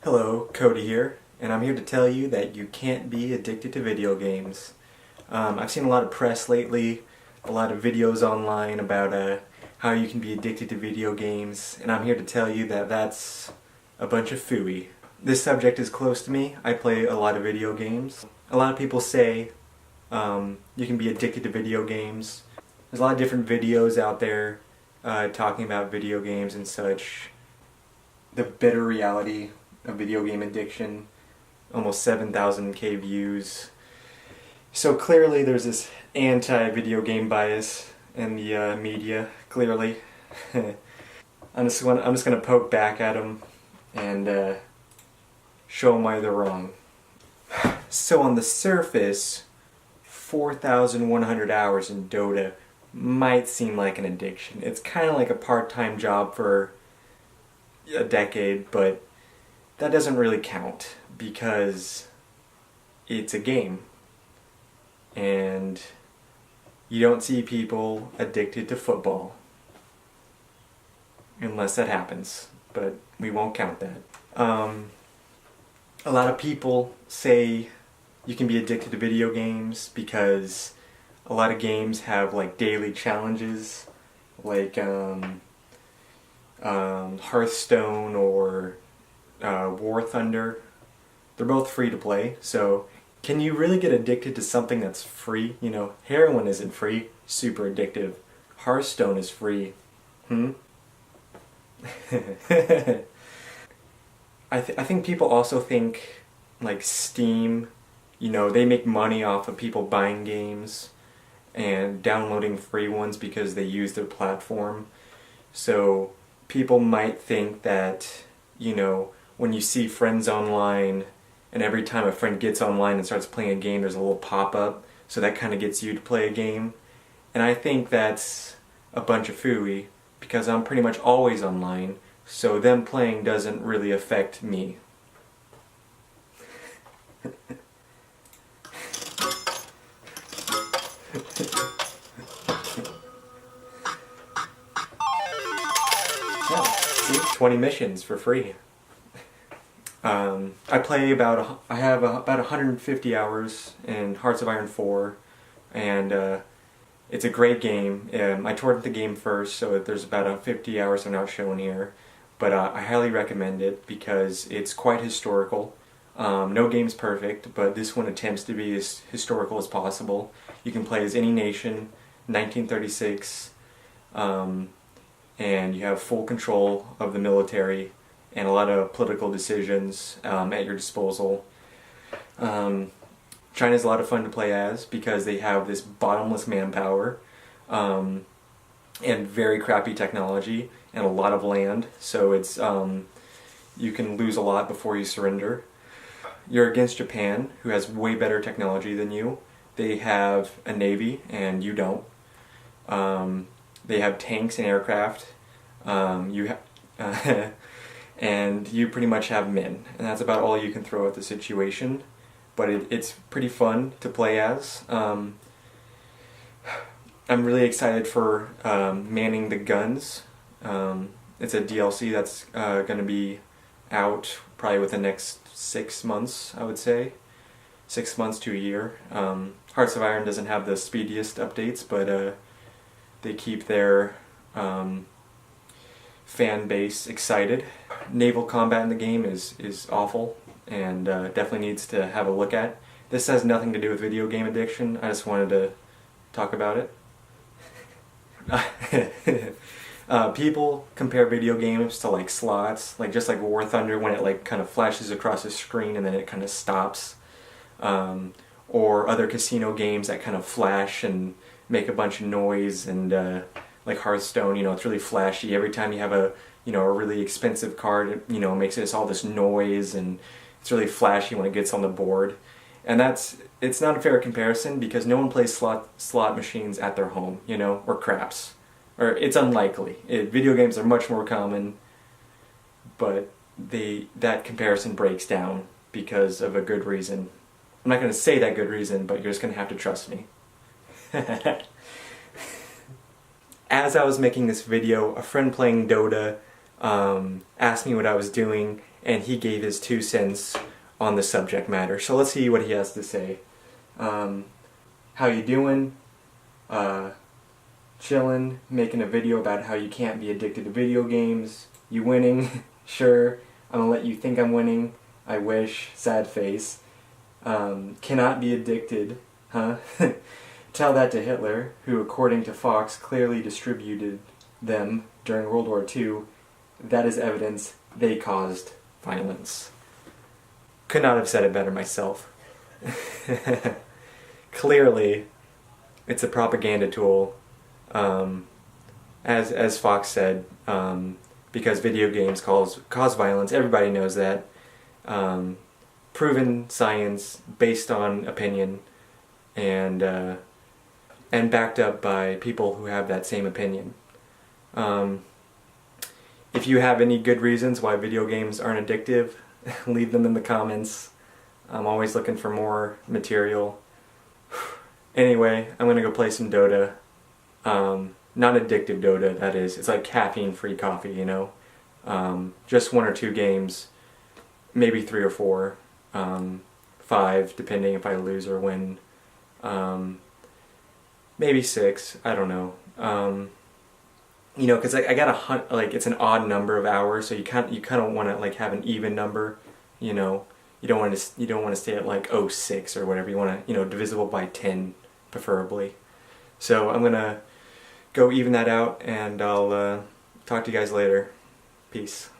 Hello, Cody here, and I'm here to tell you that you can't be addicted to video games. I've seen a lot of press lately, a lot of videos online about how you can be addicted to video games, and I'm here to tell you that that's a bunch of phooey. This subject is close to me. I play a lot of video games. A lot of people say you can be addicted to video games. There's a lot of different videos out there talking about video games and such. The bitter reality of video game addiction, almost 7,000 views. So clearly there's this anti-video game bias in the media, clearly. I'm just going to poke back at them and show them why they're wrong. So on the surface, 4,100 hours in Dota might seem like an addiction. It's kind of like a part-time job for a decade, but that doesn't really count because it's a game. And you don't see people addicted to football unless that happens, but we won't count that. A lot of people say you can be addicted to video games because a lot of games have like daily challenges, like Hearthstone or War Thunder. They're both free to play, so can you really get addicted to something that's free? You know, heroin isn't free, super addictive. Hearthstone is free. I think people also think, like Steam, you know, they make money off of people buying games and downloading free ones because they use their platform. So people might think that, you know, when you see friends online and every time a friend gets online and starts playing a game there's a little pop-up, so that kind of gets you to play a game. And I think that's a bunch of phooey because I'm pretty much always online, so them playing doesn't really affect me. Yeah, see? 20 missions for free. I have about 150 hours in Hearts of Iron 4, and it's a great game. I toured the game first, so there's about 50 hours I'm not showing here, but I highly recommend it because it's quite historical. No game's perfect, but this one attempts to be as historical as possible. You can play as any nation, 1936, and you have full control of the military and a lot of political decisions at your disposal. China's a lot of fun to play as because they have this bottomless manpower and very crappy technology and a lot of land, so it's you can lose a lot before you surrender. You're against Japan, who has way better technology than you. They have a navy and you don't. They have tanks and aircraft. And you pretty much have men, and that's about all you can throw at the situation, but it's pretty fun to play as. I'm really excited for Manning the Guns. It's a DLC that's going to be out probably within the next 6 months, I would say. 6 months to a year. Hearts of Iron doesn't have the speediest updates, but they keep their fan base excited. Naval combat in the game is awful and definitely needs to have a look at. This has nothing to do with video game addiction. I just wanted to talk about it. People compare video games to like slots, like just like War Thunder when it like kind of flashes across the screen and then it kind of stops. Or other casino games that kind of flash and make a bunch of noise, and like Hearthstone, you know, it's really flashy. Every time you have a really expensive card, it makes all this noise, and it's really flashy when it gets on the board. And it's not a fair comparison because no one plays slot machines at their home, or craps. Or it's unlikely. Video games are much more common, but that comparison breaks down because of a good reason. I'm not going to say that good reason, but you're just going to have to trust me. As I was making this video, a friend playing Dota asked me what I was doing, and he gave his 2 cents on the subject matter. So let's see what he has to say. How you doing? Chillin', making a video about how you can't be addicted to video games. You winning? Sure. I'm gonna let you think I'm winning. I wish. Sad face. Cannot be addicted, huh? Tell that to Hitler, who according to Fox clearly distributed them during World War II. That is evidence they caused violence. Could not have said it better myself. Clearly, it's a propaganda tool, as Fox said, because video games cause violence. Everybody knows that. Proven science, based on opinion, and backed up by people who have that same opinion. If you have any good reasons why video games aren't addictive, leave them in the comments. I'm always looking for more material. Anyway, I'm gonna go play some Dota. Not addictive Dota, that is. It's like caffeine-free coffee, you know? Just 1 or 2 games, maybe 3 or 4, 5, depending if I lose or win. Maybe 6, I don't know. You know, because I got it's an odd number of hours, so you kind of want to like have an even number, you know. You don't want to stay at like 06 or whatever. You want to, you know, divisible by 10 preferably. So I'm gonna go even that out, and I'll talk to you guys later. Peace.